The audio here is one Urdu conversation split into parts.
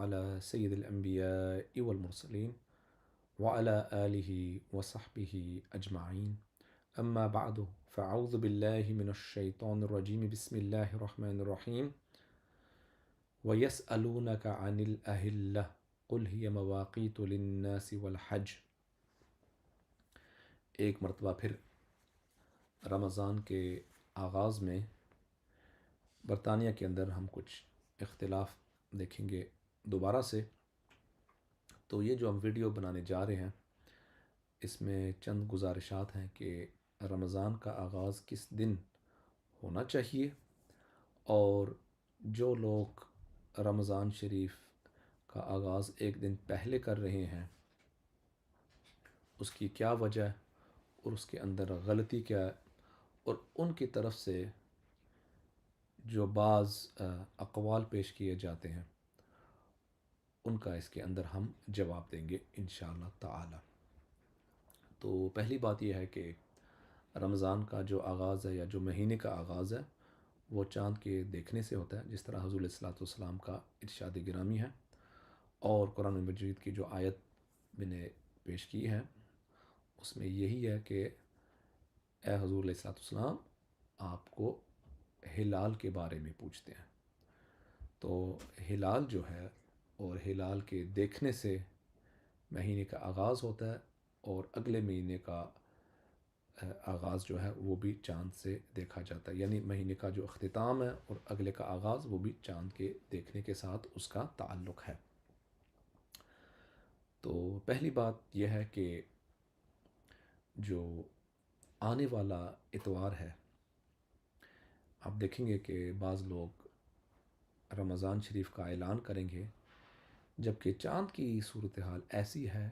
على سيد الأنبياء والمرسلين وعلى آله وصحبه أجمعين أما بعد فأعوذ بالله من الشيطان الرجيم بسم الله الرحمن الرحيم ويسألونك عن الأهلة قل هي مواقيت للناس والحج. ایک مرتبہ پھر رمضان کے آغاز میں برطانیہ کے اندر ہم کچھ اختلاف دیکھیں گے دوبارہ سے. تو یہ جو ہم ویڈیو بنانے جا رہے ہیں اس میں چند گزارشات ہیں کہ رمضان کا آغاز کس دن ہونا چاہیے، اور جو لوگ رمضان شریف کا آغاز ایک دن پہلے کر رہے ہیں اس کی کیا وجہ ہے اور اس کے اندر غلطی کیا ہے، اور ان کی طرف سے جو بعض اقوال پیش کیے جاتے ہیں ان کا اس کے اندر ہم جواب دیں گے انشاءاللہ تعالی. تو پہلی بات یہ ہے کہ رمضان کا جو آغاز ہے یا جو مہینے کا آغاز ہے وہ چاند کے دیکھنے سے ہوتا ہے، جس طرح حضور علیہ الصلوۃ والسلام کا ارشاد گرامی ہے. اور قرآن مجید کی جو آیت میں نے پیش کی ہے اس میں یہی ہے کہ اے حضور علیہ الصلوۃ والسلام آپ کو ہلال کے بارے میں پوچھتے ہیں. تو ہلال جو ہے اور ہلال کے دیکھنے سے مہینے کا آغاز ہوتا ہے، اور اگلے مہینے کا آغاز جو ہے وہ بھی چاند سے دیکھا جاتا ہے، یعنی مہینے کا جو اختتام ہے اور اگلے کا آغاز وہ بھی چاند کے دیکھنے کے ساتھ اس کا تعلق ہے. تو پہلی بات یہ ہے کہ جو آنے والا اتوار ہے، آپ دیکھیں گے کہ بعض لوگ رمضان شریف کا اعلان کریں گے جبکہ چاند کی صورتحال ایسی ہے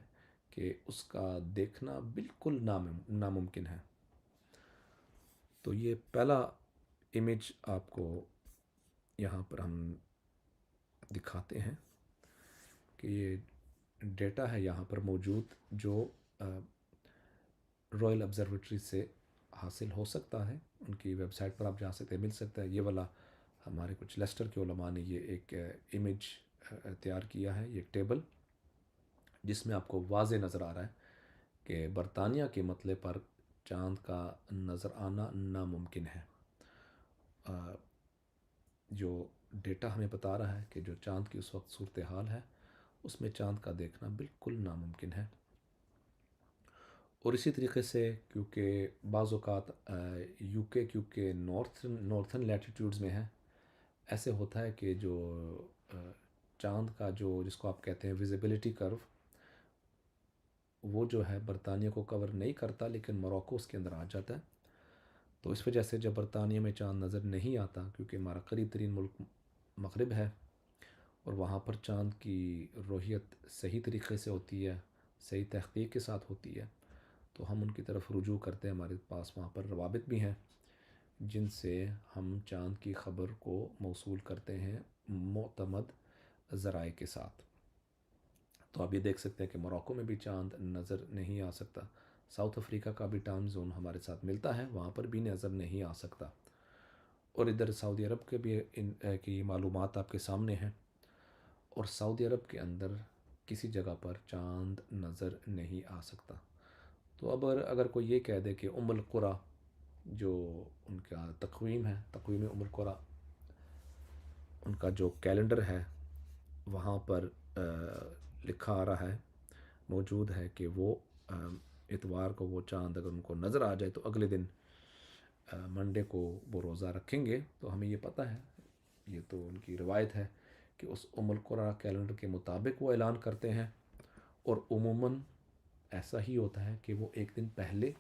کہ اس کا دیکھنا بالکل ناممکن ہے. تو یہ پہلا امیج آپ کو یہاں پر ہم دکھاتے ہیں کہ یہ ڈیٹا ہے یہاں پر موجود جو رائل آبزرویٹری سے حاصل ہو سکتا ہے. ان کی ویب سائٹ پر آپ جا سکتے ہیں، مل سکتا ہے. یہ والا ہمارے کچھ لیسٹر کے علماء نے یہ ایک امیج تیار کیا ہے، یہ ایک ٹیبل جس میں آپ کو واضح نظر آ رہا ہے کہ برطانیہ کے مطلع پر چاند کا نظر آنا ناممکن ہے. جو ڈیٹا ہمیں بتا رہا ہے کہ جو چاند کی اس وقت صورتحال ہے اس میں چاند کا دیکھنا بالکل ناممکن ہے. اور اسی طریقے سے کیونکہ بعض اوقات یو کے کیونکہ نارتھن لیٹیٹیوڈز میں ہے، ایسے ہوتا ہے کہ جو چاند کا جو جس کو آپ کہتے ہیں ویزیبلٹی کرو وہ جو ہے برطانیہ کو کور نہیں کرتا لیکن موراکو اس کے اندر آ جاتا ہے. تو اس وجہ سے جب برطانیہ میں چاند نظر نہیں آتا، کیونکہ ہمارا قریب ترین ملک مغرب ہے اور وہاں پر چاند کی رویت صحیح طریقے سے ہوتی ہے، صحیح تحقیق کے ساتھ ہوتی ہے، تو ہم ان کی طرف رجوع کرتے ہیں. ہمارے پاس وہاں پر روابط بھی ہیں جن سے ہم چاند کی خبر کو موصول کرتے ہیں معتمد ذرائع کے ساتھ. تو آپ یہ دیکھ سکتے ہیں کہ موراکو میں بھی چاند نظر نہیں آ سکتا. ساؤتھ افریقہ کا بھی ٹائم زون ہمارے ساتھ ملتا ہے، وہاں پر بھی نظر نہیں آ سکتا. اور ادھر سعودی عرب کے بھی ان کی معلومات آپ کے سامنے ہیں، اور سعودی عرب کے اندر کسی جگہ پر چاند نظر نہیں آ سکتا. تو اب اگر کوئی یہ کہہ دے کہ ام القریٰ جو ان کا تقویم ہے، تقویم ام القریٰ ان کا جو کیلنڈر ہے وہاں پر لکھا آ رہا ہے، موجود ہے کہ وہ اتوار کو وہ چاند اگر ان کو نظر آ جائے تو اگلے دن منڈے کو وہ روزہ رکھیں گے. تو ہمیں یہ پتہ ہے، یہ تو ان کی روایت ہے کہ اس ام القریٰ کیلنڈر کے مطابق وہ اعلان کرتے ہیں، اور عموماً ایسا ہی ہوتا ہے کہ وہ ایک دن پہلے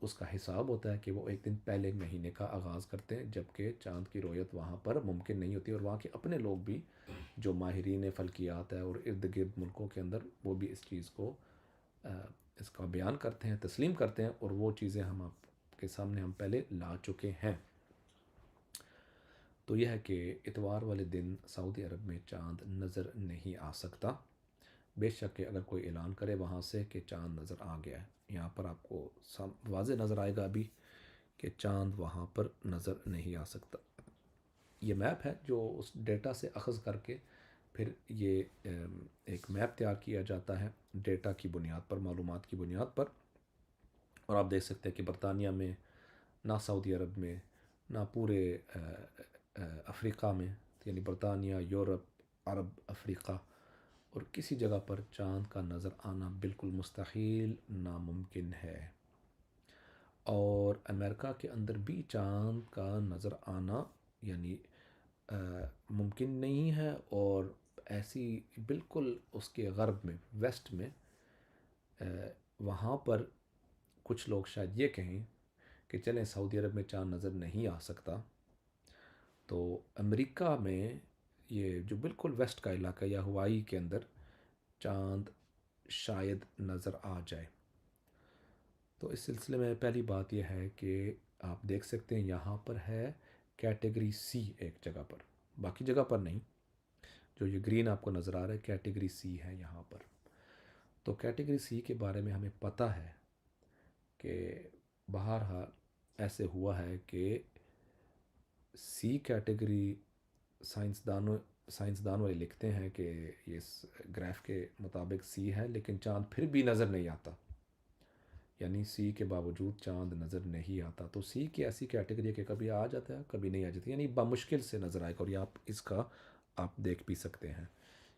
اس کا حساب ہوتا ہے کہ وہ ایک دن پہلے مہینے کا آغاز کرتے ہیں، جبکہ چاند کی رویت وہاں پر ممکن نہیں ہوتی. اور وہاں کے اپنے لوگ بھی جو ماہرین فلکیات ہے اور ارد گرد ملکوں کے اندر وہ بھی اس چیز کو اس کا بیان کرتے ہیں، تسلیم کرتے ہیں، اور وہ چیزیں ہم آپ کے سامنے ہم پہلے لا چکے ہیں. تو یہ ہے کہ اتوار والے دن سعودی عرب میں چاند نظر نہیں آ سکتا، بے شک کہ اگر کوئی اعلان کرے وہاں سے کہ چاند نظر آ گیا ہے. یہاں پر آپ کو واضح نظر آئے گا ابھی کہ چاند وہاں پر نظر نہیں آ سکتا. یہ میپ ہے جو اس ڈیٹا سے اخذ کر کے پھر یہ ایک میپ تیار کیا جاتا ہے ڈیٹا کی بنیاد پر، معلومات کی بنیاد پر، اور آپ دیکھ سکتے ہیں کہ برطانیہ میں، نہ سعودی عرب میں، نہ پورے افریقہ میں، یعنی برطانیہ، یورپ، عرب، افریقہ، اور کسی جگہ پر چاند کا نظر آنا بالکل مستحیل، ناممکن ہے۔ اور امریکہ کے اندر بھی چاند کا نظر آنا یعنی ممکن نہیں ہے، اور ایسی بالکل اس کے غرب میں، ویسٹ میں، وہاں پر کچھ لوگ شاید یہ کہیں کہ چلیں سعودی عرب میں چاند نظر نہیں آ سکتا، تو امریکہ میں یہ جو بالکل ویسٹ کا علاقہ یا ہوائی کے اندر چاند شاید نظر آ جائے۔ تو اس سلسلے میں پہلی بات یہ ہے کہ آپ دیکھ سکتے ہیں یہاں پر ہے کیٹیگری سی ایک جگہ پر، باقی جگہ پر نہیں۔ جو یہ گرین آپ کو نظر آ رہا ہے کیٹیگری سی ہے یہاں پر۔ تو کیٹیگری سی کے بارے میں ہمیں پتہ ہے کہ بہرحال ایسے ہوا ہے کہ سی کیٹیگری سائنسدان والے لکھتے ہیں کہ یہ اس گراف کے مطابق سی ہے، لیکن چاند پھر بھی نظر نہیں آتا، یعنی سی کے باوجود چاند نظر نہیں آتا۔ تو سی کی ایسی کیٹیگری ہے کہ کبھی آ جاتا ہے، کبھی نہیں آ جاتی، یعنی بمشکل سے نظر آئے گا، اور یہ آپ اس کا آپ دیکھ بھی سکتے ہیں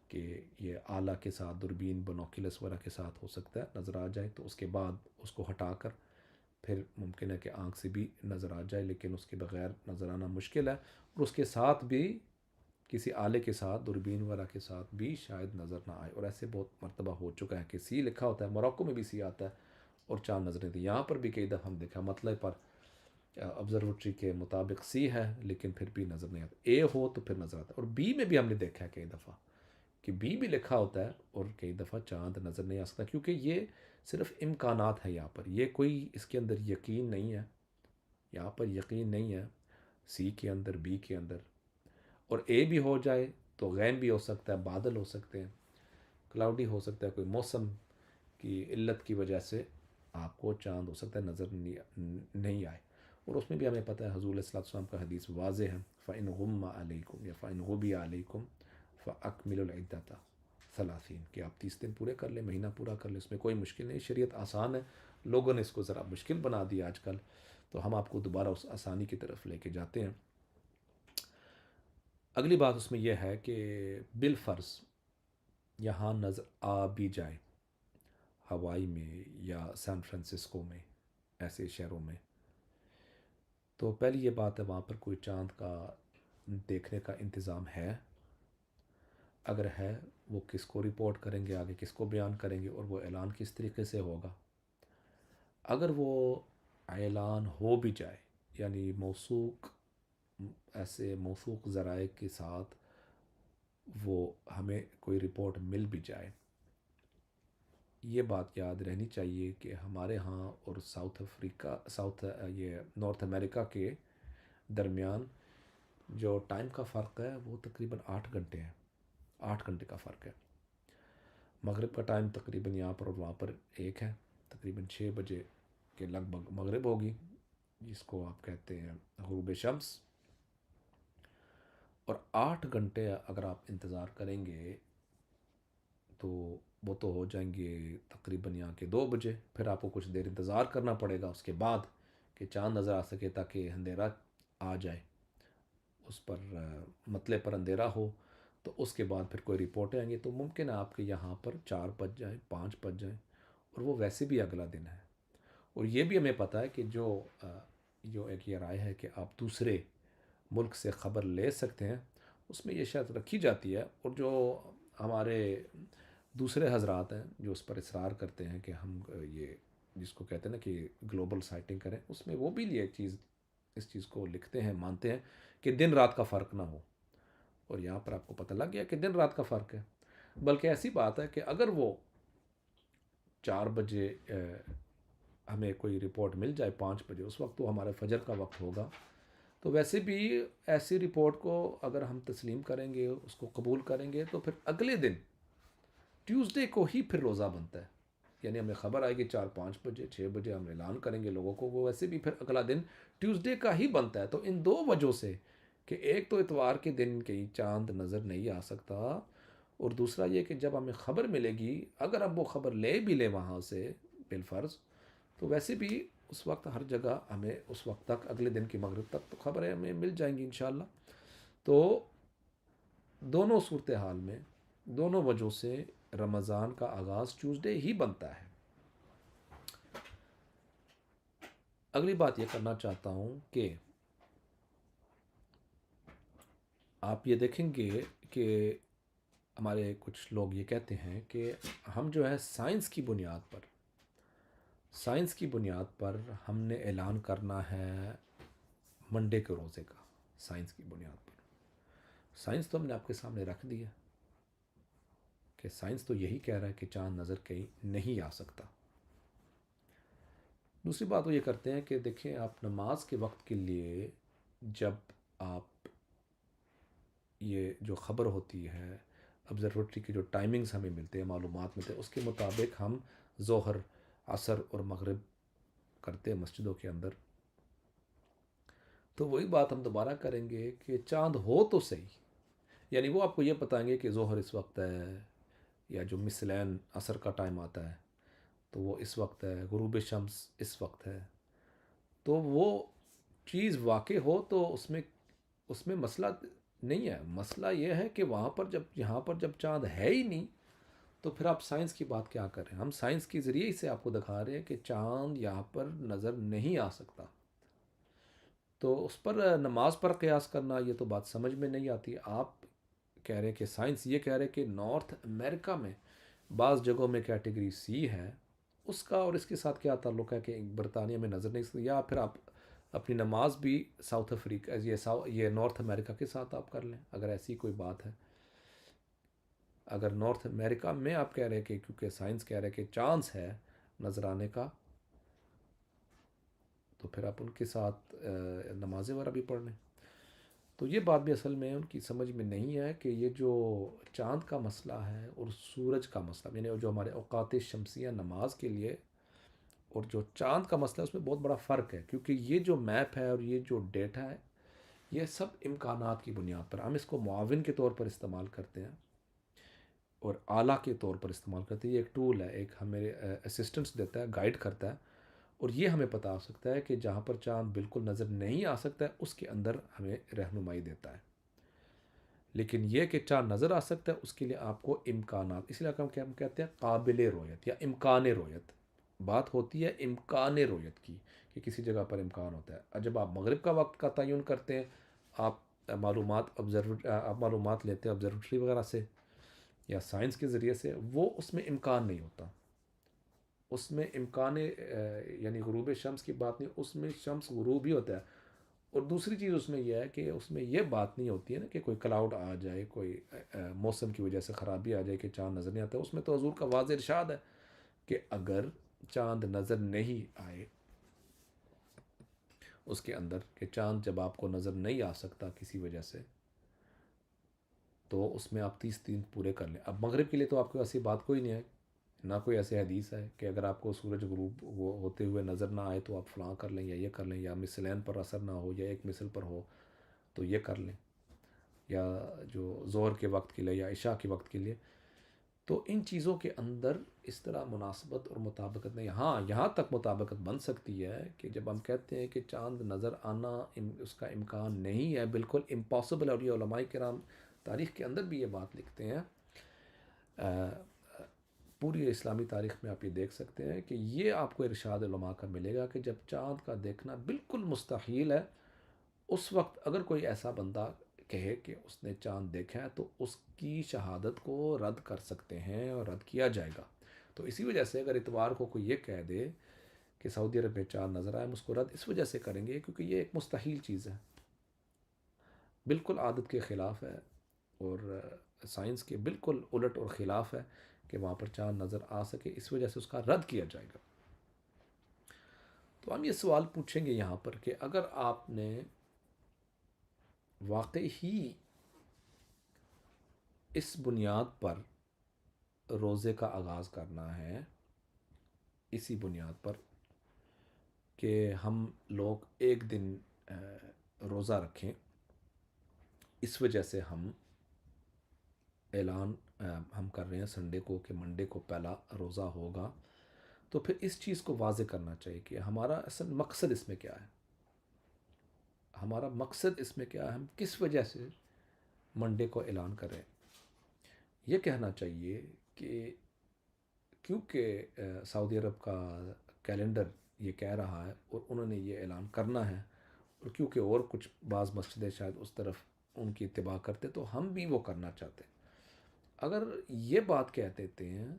کہ یہ آلہ کے ساتھ، دوربین، بنوکیلس وغیرہ کے ساتھ ہو سکتا ہے نظر آ جائے، تو اس کے بعد اس کو ہٹا کر پھر ممکن ہے کہ آنکھ سے بھی نظر آ جائے، لیکن اس کے بغیر نظر آنا مشکل ہے، اور اس کے ساتھ بھی کسی آلے کے ساتھ، دوربین وغیرہ کے ساتھ بھی شاید نظر نہ آئے، اور ایسے بہت مرتبہ ہو چکا ہے کہ سی لکھا ہوتا ہے، موروکو میں بھی سی آتا ہے اور چاند نظر نہیں آتی۔ یہاں پر بھی کئی دفعہ ہم دیکھا مطلع پر آبزرویٹری کے مطابق سی ہے لیکن پھر بھی نظر نہیں آتا، اے ہو تو پھر نظر آتا ہے، اور بی میں بھی ہم نے دیکھا ہے کئی دفعہ کہ بی بھی لکھا ہوتا ہے اور کئی دفعہ چاند نظر نہیں آ سکتا، کیونکہ یہ صرف امکانات ہے یہاں پر، یہ کوئی اس کے اندر یقین نہیں ہے، یہاں پر یقین نہیں ہے سی کے اندر، بی کے اندر، اور اے بھی ہو جائے تو غیم بھی ہو سکتا ہے، بادل ہو سکتے ہیں، کلاؤڈی ہو سکتا ہے، کوئی موسم کی علت کی وجہ سے آپ کو چاند ہو سکتا ہے نظر نہیں آئے، اور اس میں بھی ہمیں پتہ ہے حضور علیہ الصلوۃ والسلام کا حدیث واضح ہے، فَإِنْ غُمَّ عَلَيْكُمْ یا فَإِنْ غُبِّيَ عَلَيْكُمْ فَأَكْمِلُوا الْعِدَّةَ 30 کہ آپ 30 دن پورے کر لیں، مہینہ پورا کر لیں، اس میں کوئی مشکل نہیں، شریعت آسان ہے، لوگوں نے اس کو ذرا مشکل بنا دیا آج کل، تو ہم آپ کو دوبارہ اس آسانی کی طرف لے کے جاتے ہیں۔ اگلی بات اس میں یہ ہے کہ بالفرض یہاں نظر آ بھی جائے، ہوائی میں یا سان فرانسسکو میں، ایسے شہروں میں، تو پہلی یہ بات ہے وہاں پر کوئی چاند کا دیکھنے کا انتظام ہے؟ اگر ہے وہ کس کو رپورٹ کریں گے، آگے کس کو بیان کریں گے، اور وہ اعلان کس طریقے سے ہوگا؟ اگر وہ اعلان ہو بھی جائے، یعنی ایسے موثوق ذرائع کے ساتھ وہ ہمیں کوئی رپورٹ مل بھی جائے، یہ بات یاد رہنی چاہیے کہ ہمارے ہاں اور یہ نارتھ امریکہ کے درمیان جو ٹائم کا فرق ہے وہ تقریباً 8 گھنٹے ہے، 8 گھنٹے کا فرق ہے۔ مغرب کا ٹائم تقریباً یہاں پر اور وہاں پر ایک ہے، تقریباً 6 بجے کے لگ بھگ مغرب ہوگی، جس کو آپ کہتے ہیں غروب شمس، اور 8 گھنٹے اگر آپ انتظار کریں گے تو وہ تو ہو جائیں گے تقریباً یہاں کے 2 بجے، پھر آپ کو کچھ دیر انتظار کرنا پڑے گا اس کے بعد کہ چاند نظر آ سکے، تاکہ اندھیرا آ جائے، اس پر مطلع پر اندھیرا ہو، تو اس کے بعد پھر کوئی رپورٹیں آئیں گی، تو ممکن ہے آپ کے یہاں پر 4 بج جائیں، 5 بج جائیں، اور وہ ویسے بھی اگلا دن ہے۔ اور یہ بھی ہمیں پتہ ہے کہ جو ایک یہ رائے ہے کہ آپ دوسرے ملک سے خبر لے سکتے ہیں، اس میں یہ شرط رکھی جاتی ہے، اور جو ہمارے دوسرے حضرات ہیں جو اس پر اصرار کرتے ہیں کہ ہم یہ جس کو کہتے ہیں نا کہ گلوبل سائٹنگ کریں، اس میں وہ بھی اس چیز کو لکھتے ہیں، مانتے ہیں کہ دن رات کا فرق نہ ہو، اور یہاں پر آپ کو پتہ لگ گیا کہ دن رات کا فرق ہے، بلکہ ایسی بات ہے کہ اگر وہ 4 بجے ہمیں کوئی رپورٹ مل جائے، 5 بجے، اس وقت تو ہمارے فجر کا وقت ہوگا، تو ویسے بھی ایسی رپورٹ کو اگر ہم تسلیم کریں گے، اس کو قبول کریں گے، تو پھر اگلے دن ٹیوزڈے کو ہی پھر روزہ بنتا ہے، یعنی ہمیں خبر آئے گی 4-5 بجے، 6 بجے ہم اعلان کریں گے لوگوں کو، وہ ویسے بھی پھر اگلا دن ٹیوزڈے کا ہی بنتا ہے۔ تو ان 2 وجہوں سے کہ ایک تو اتوار کے دن کہیں چاند نظر نہیں آ سکتا، اور دوسرا یہ کہ جب ہمیں خبر ملے گی، اگر ہم وہ خبر لے بھی لیں وہاں سے بالفرض، تو ویسے بھی اس وقت ہر جگہ ہمیں اس وقت تک، اگلے دن کی مغرب تک تو خبریں ہمیں مل جائیں گی انشاءاللہ۔ تو دونوں صورتحال میں، دونوں وجہ سے رمضان کا آغاز ٹیوزڈے ہی بنتا ہے۔ اگلی بات یہ کرنا چاہتا ہوں کہ آپ یہ دیکھیں گے کہ ہمارے کچھ لوگ یہ کہتے ہیں کہ ہم جو ہے سائنس کی بنیاد پر ہم نے اعلان کرنا ہے منڈے کے روزے کا، سائنس کی بنیاد پر۔ سائنس تو ہم نے آپ کے سامنے رکھ دیا کہ سائنس تو یہی کہہ رہا ہے کہ چاند نظر کہیں نہیں آ سکتا۔ دوسری بات وہ یہ کرتے ہیں کہ دیکھیں، آپ نماز کے وقت کے لیے جب آپ یہ جو خبر ہوتی ہے، آبزرویٹری کی جو ٹائمنگز ہمیں ملتے ہیں، معلومات ملتے ہیں، اس کے مطابق ہم ظہر، عصر اور مغرب کرتے ہیں مسجدوں کے اندر۔ تو وہی بات ہم دوبارہ کریں گے کہ چاند ہو تو صحیح، یعنی وہ آپ کو یہ بتائیں گے کہ ظہر اس وقت ہے، یا جو مثلین عصر کا ٹائم آتا ہے تو وہ اس وقت ہے، غروب شمس اس وقت ہے۔ تو وہ چیز واقع ہو تو اس میں مسئلہ نہیں ہے۔ مسئلہ یہ ہے کہ یہاں پر جب چاند ہے ہی نہیں، تو پھر آپ سائنس کی بات کیا کر رہے ہیں؟ ہم سائنس کے ذریعے سے آپ کو دکھا رہے ہیں کہ چاند یہاں پر نظر نہیں آ سکتا۔ تو اس پر نماز پر قیاس کرنا، یہ تو بات سمجھ میں نہیں آتی۔ آپ کہہ رہے ہیں کہ سائنس یہ کہہ رہے ہیں کہ نارتھ امریکہ میں بعض جگہوں میں کیٹیگری سی ہے، اس کا اور اس کے ساتھ کیا تعلق ہے کہ برطانیہ میں نظر نہیں سکتی؟ یا پھر آپ اپنی نماز بھی ساؤتھ افریقہ، یہ نارتھ امریکہ کے ساتھ آپ کر لیں، اگر ایسی کوئی بات ہے۔ اگر نارتھ امریکہ میں آپ کہہ رہے ہیں کہ کیونکہ سائنس کہہ رہے ہیں کہ چانس ہے نظر آنے کا، تو پھر آپ ان کے ساتھ نمازیں وغیرہ بھی پڑھ لیں۔ تو یہ بات بھی اصل میں ان کی سمجھ میں نہیں ہے کہ یہ جو چاند کا مسئلہ ہے اور سورج کا مسئلہ، یعنی جو ہمارے اوقات شمسیہ نماز کے لیے اور جو چاند کا مسئلہ ہے، اس میں بہت بڑا فرق ہے، کیونکہ یہ جو میپ ہے اور یہ جو ڈیٹا ہے، یہ سب امکانات کی بنیاد پر ہم اس کو معاون کے طور پر استعمال کرتے ہیں اور آلہ کے طور پر استعمال کرتے ہیں۔ یہ ایک ٹول ہے، ایک ہمیں اسسٹنس دیتا ہے، گائیڈ کرتا ہے، اور یہ ہمیں پتا ہو سکتا ہے کہ جہاں پر چاند بالکل نظر نہیں آ سکتا ہے اس کے اندر ہمیں رہنمائی دیتا ہے۔ لیکن یہ کہ چاند نظر آ سکتا ہے، اس کے لیے آپ کو امکانات، اس لیے ہم کہتے ہیں قابل رویت یا امکان رویت۔ بات ہوتی ہے امکان رویت کی، کہ کسی جگہ پر امکان ہوتا ہے۔ اور جب آپ مغرب کا وقت کا تعین کرتے ہیں، آپ معلومات لیتے ہیں آبزرویٹری وغیرہ سے یا سائنس کے ذریعے سے، وہ اس میں امکان نہیں ہوتا۔ اس میں امکان یعنی غروب شمس کی بات نہیں، اس میں شمس غروب ہی ہوتا ہے۔ اور دوسری چیز اس میں یہ ہے کہ اس میں یہ بات نہیں ہوتی ہے نا کہ کوئی کلاؤڈ آ جائے، کوئی موسم کی وجہ سے خرابی آ جائے کہ چاند نظر نہیں آتا۔ اس میں تو حضور کا واضح ارشاد ہے کہ اگر چاند نظر نہیں آئے اس کے اندر، کہ چاند جب آپ کو نظر نہیں آ سکتا کسی وجہ سے، تو اس میں آپ 30 دن پورے کر لیں۔ اب مغرب کے لیے تو آپ کے پاس یہ بات کوئی نہیں ہے، نہ کوئی ایسے حدیث ہے کہ اگر آپ کو سورج غروب وہ ہوتے ہوئے نظر نہ آئے تو آپ فلاں کر لیں یا یہ کر لیں، یا مثلین پر اثر نہ ہو یا ایک مثل پر ہو تو یہ کر لیں، یا جو ظہر کے وقت کے لیے یا عشاء کے وقت کے لیے۔ تو ان چیزوں کے اندر اس طرح مناسبت اور مطابقت نہیں۔ ہاں، یہاں تک مطابقت بن سکتی ہے کہ جب ہم کہتے ہیں کہ چاند نظر آنا اس کا امکان نہیں ہے، بالکل امپاسبل ہے، اور یہ علماء کرام تاریخ کے اندر بھی یہ بات لکھتے ہیں۔ پوری اسلامی تاریخ میں آپ یہ دیکھ سکتے ہیں کہ یہ آپ کو ارشاد علماء کا ملے گا کہ جب چاند کا دیکھنا بالکل مستحیل ہے، اس وقت اگر کوئی ایسا بندہ کہے کہ اس نے چاند دیکھا ہے تو اس کی شہادت کو رد کر سکتے ہیں اور رد کیا جائے گا۔ تو اسی وجہ سے اگر اتوار کو کوئی یہ کہہ دے کہ سعودی عرب میں چاند نظر آئے، ہم اس کو رد اس وجہ سے کریں گے کیونکہ یہ ایک مستحیل چیز ہے، بالکل عادت کے خلاف ہے، اور سائنس کے بالکل الٹ اور خلاف ہے کہ وہاں پر چاند نظر آ سکے، اس وجہ سے اس کا رد کیا جائے گا۔ تو ہم یہ سوال پوچھیں گے یہاں پر کہ اگر آپ نے واقعی ہی اس بنیاد پر روزے کا آغاز کرنا ہے، اسی بنیاد پر کہ ہم لوگ ایک دن روزہ رکھیں، اس وجہ سے ہم اعلان ہم کر رہے ہیں سنڈے کو کہ منڈے کو پہلا روزہ ہوگا، تو پھر اس چیز کو واضح کرنا چاہیے کہ ہمارا اصل مقصد اس میں کیا ہے، ہمارا مقصد اس میں کیا ہے، ہم کس وجہ سے منڈے کو اعلان کریں۔ یہ کہنا چاہیے کہ کیونکہ سعودی عرب کا کیلنڈر یہ کہہ رہا ہے اور انہوں نے یہ اعلان کرنا ہے، اور کیونکہ اور کچھ بعض مسجدیں شاید اس طرف ان کی اتباع کرتے تو ہم بھی وہ کرنا چاہتے ہیں۔ اگر یہ بات کہہ دیتے ہیں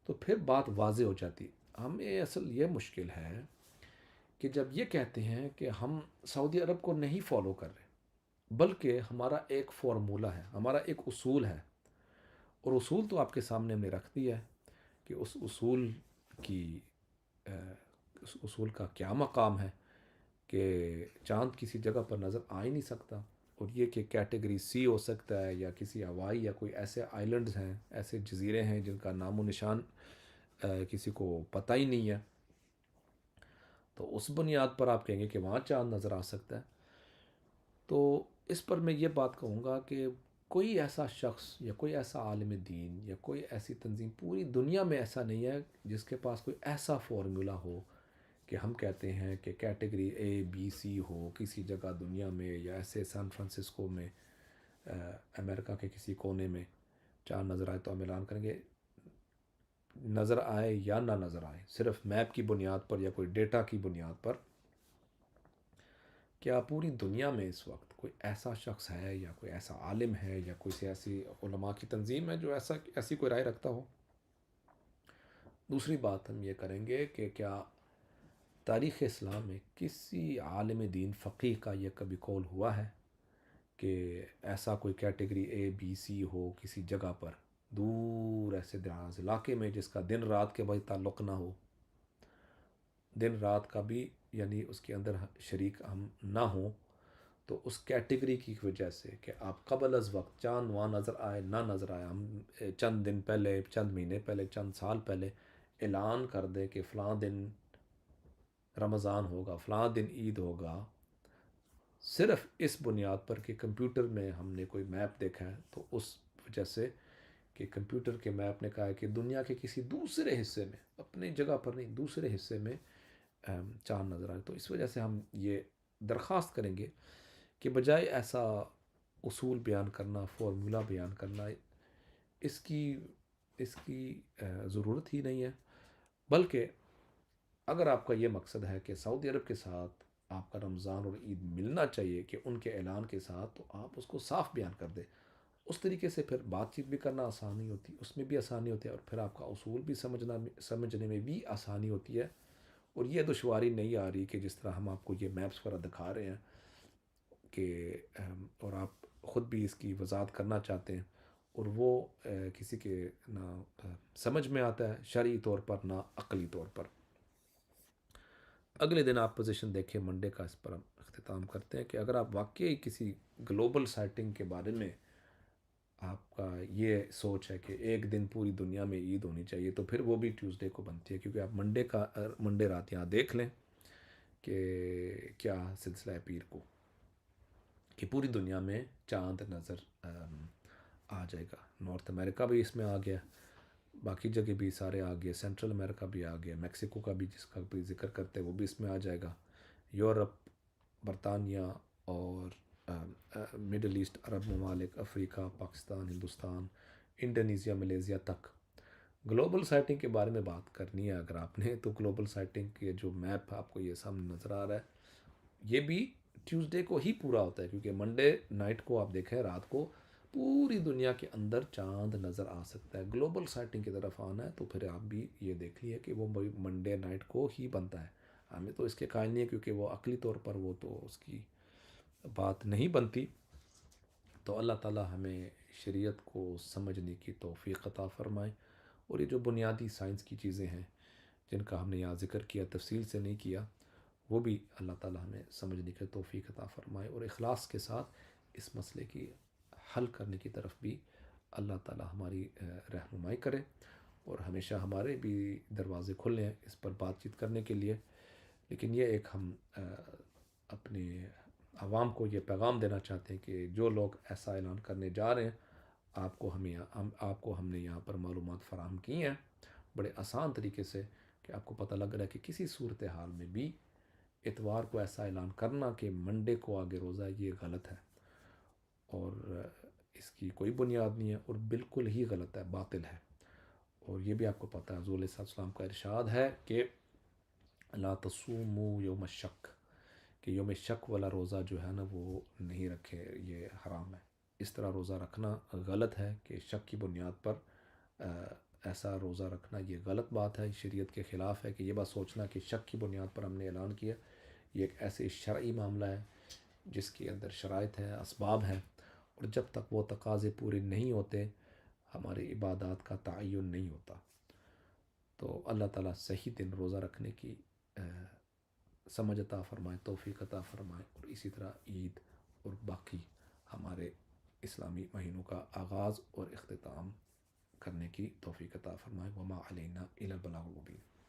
تو پھر بات واضح ہو جاتی۔ ہمیں اصل یہ مشکل ہے کہ جب یہ کہتے ہیں کہ ہم سعودی عرب کو نہیں فالو کر رہے، بلکہ ہمارا ایک فارمولہ ہے، ہمارا ایک اصول ہے، اور اصول تو آپ کے سامنے ہم نے رکھ دیا ہے کہ اس اصول کی اس اصول کا کیا مقام ہے کہ چاند کسی جگہ پر نظر آ ہی نہیں سکتا، اور یہ کہ کیٹیگری سی ہو سکتا ہے یا کسی ہوائی یا کوئی ایسے آئلینڈز ہیں، ایسے جزیرے ہیں جن کا نام و نشان کسی کو پتہ ہی نہیں ہے، تو اس بنیاد پر آپ کہیں گے کہ وہاں چاند نظر آ سکتا ہے۔ تو اس پر میں یہ بات کہوں گا کہ کوئی ایسا شخص یا کوئی ایسا عالم دین یا کوئی ایسی تنظیم پوری دنیا میں ایسا نہیں ہے جس کے پاس کوئی ایسا فارمولا ہو کہ ہم کہتے ہیں کہ کیٹیگری اے بی سی ہو کسی جگہ دنیا میں، یا ایسے سان فرانسسکو میں امریکہ کے کسی کونے میں چاند نظر آئے تو ہم اعلان کریں گے۔ نظر آئے یا نہ نظر آئے، صرف میپ کی بنیاد پر یا کوئی ڈیٹا کی بنیاد پر، کیا پوری دنیا میں اس وقت کوئی ایسا شخص ہے یا کوئی ایسا عالم ہے یا کوئی سیاسی علماء کی تنظیم ہے جو ایسی کوئی رائے رکھتا ہو؟ دوسری بات ہم یہ کریں گے کہ کیا تاریخ اسلام میں کسی عالم دین فقیہ کا یہ کبھی قول ہوا ہے کہ ایسا کوئی کیٹیگری اے بی سی ہو کسی جگہ پر دور ایسے دراز علاقے میں جس کا دن رات کے بعد تعلق نہ ہو، دن رات کا بھی یعنی اس کے اندر شریک ہم نہ ہوں، تو اس کیٹیگری کی وجہ سے کہ آپ قبل از وقت چاند وہاں نظر آئے نہ نظر آئے، ہم چند دن پہلے، چند مہینے پہلے، چند سال پہلے اعلان کر دیں کہ فلاں دن رمضان ہوگا، فلاں دن عید ہوگا، صرف اس بنیاد پر کہ کمپیوٹر میں ہم نے کوئی میپ دیکھا ہے، تو اس وجہ سے کہ کمپیوٹر کے میپ نے کہا ہے کہ دنیا کے کسی دوسرے حصے میں، اپنی جگہ پر نہیں دوسرے حصے میں چاند نظر آئے، تو اس وجہ سے ہم یہ درخواست کریں گے کہ بجائے ایسا اصول بیان کرنا، فارمولہ بیان کرنا، اس کی اس کی ضرورت ہی نہیں ہے، بلکہ اگر آپ کا یہ مقصد ہے کہ سعودی عرب کے ساتھ آپ کا رمضان اور عید ملنا چاہیے کہ ان کے اعلان کے ساتھ، تو آپ اس کو صاف بیان کر دیں۔ اس طریقے سے پھر بات چیت بھی کرنا آسانی ہوتی، اس میں بھی آسانی ہوتی ہے، اور پھر آپ کا اصول بھی سمجھنے میں بھی آسانی ہوتی ہے، اور یہ دشواری نہیں آ رہی کہ جس طرح ہم آپ کو یہ میپس پر دکھا رہے ہیں کہ اور آپ خود بھی اس کی وضاحت کرنا چاہتے ہیں، اور وہ کسی کے نہ سمجھ میں آتا ہے شرعی طور پر نہ عقلی طور پر۔ اگلے دن آپ پوزیشن دیکھیں منڈے کا، اس پر ہم اختتام کرتے ہیں کہ اگر آپ واقعی کسی گلوبل سیٹنگ کے بارے میں آپ کا یہ سوچ ہے کہ ایک دن پوری دنیا میں عید ہونی چاہیے، تو پھر وہ بھی ٹیوزڈے کو بنتی ہے، کیونکہ آپ منڈے رات یہاں دیکھ لیں کہ کیا سلسلہ ہے پیر کو، کہ پوری دنیا میں چاند نظر آ جائے گا۔ نارتھ امریکہ بھی اس میں آ گیا، باقی جگہ بھی سارے آ گئے، سینٹرل امریکہ بھی آ گیا، میکسیکو کا بھی جس کا بھی ذکر کرتے ہیں وہ بھی اس میں آ جائے گا، یورپ، برطانیہ اور مڈل ایسٹ، عرب ممالک، افریقہ، پاکستان، ہندوستان، انڈونیزیا، ملیزیا تک۔ گلوبل سائٹنگ کے بارے میں بات کرنی ہے اگر آپ نے، تو گلوبل سائٹنگ کے جو میپ آپ کو یہ سامنے نظر آ رہا ہے، یہ بھی ٹیوزڈے کو ہی پورا ہوتا ہے، کیونکہ منڈے نائٹ کو آپ دیکھیں رات کو پوری دنیا کے اندر چاند نظر آ سکتا ہے۔ گلوبل سائٹنگ کی طرف آنا ہے تو پھر آپ بھی یہ دیکھ لیے کہ وہ منڈے نائٹ کو ہی بنتا ہے، ہمیں تو اس کے قائل نہیں ہے کیونکہ وہ عقلی طور پر وہ تو اس کی بات نہیں بنتی۔ تو اللہ تعالی ہمیں شریعت کو سمجھنے کی توفیق عطا فرمائے، اور یہ جو بنیادی سائنس کی چیزیں ہیں جن کا ہم نے یہاں ذکر کیا، تفصیل سے نہیں کیا، وہ بھی اللہ تعالی ہمیں سمجھنے کی توفیق عطا فرمائے، اور اخلاص کے ساتھ اس مسئلے کی حل کرنے کی طرف بھی اللہ تعالی ہماری رہنمائی کرے، اور ہمیشہ ہمارے بھی دروازے کھلے ہیں اس پر بات چیت کرنے کے لیے۔ لیکن یہ ایک ہم اپنے عوام کو یہ پیغام دینا چاہتے ہیں کہ جو لوگ ایسا اعلان کرنے جا رہے ہیں، آپ کو ہم نے یہاں پر معلومات فراہم کی ہیں بڑے آسان طریقے سے کہ آپ کو پتہ لگ رہا ہے کہ کسی صورتحال میں بھی اتوار کو ایسا اعلان کرنا کہ منڈے کو آگے روزہ ہے، یہ غلط ہے، اور اس کی کوئی بنیاد نہیں ہے، اور بالکل ہی غلط ہے، باطل ہے۔ اور یہ بھی آپ کو پتہ ہے حضور علیہ السلام کا ارشاد ہے کہ لا تصوموا یوم الشک، کہ یوم شک والا روزہ جو ہے نا وہ نہیں رکھے، یہ حرام ہے۔ اس طرح روزہ رکھنا غلط ہے کہ شک کی بنیاد پر ایسا روزہ رکھنا یہ غلط بات ہے، شریعت کے خلاف ہے کہ یہ بات سوچنا کہ شک کی بنیاد پر ہم نے اعلان کیا۔ یہ ایک ایسے شرعی معاملہ ہے جس کے اندر شرائط ہے، اسباب ہیں، اور جب تک وہ تقاضے پورے نہیں ہوتے ہماری عبادات کا تعین نہیں ہوتا۔ تو اللہ تعالیٰ صحیح دن روزہ رکھنے کی سمجھ عطا فرمائے، توفیق عطا فرمائے، اور اسی طرح عید اور باقی ہمارے اسلامی مہینوں کا آغاز اور اختتام کرنے کی توفیق عطا فرمائے۔ وما علینا الا البلاغ المبین۔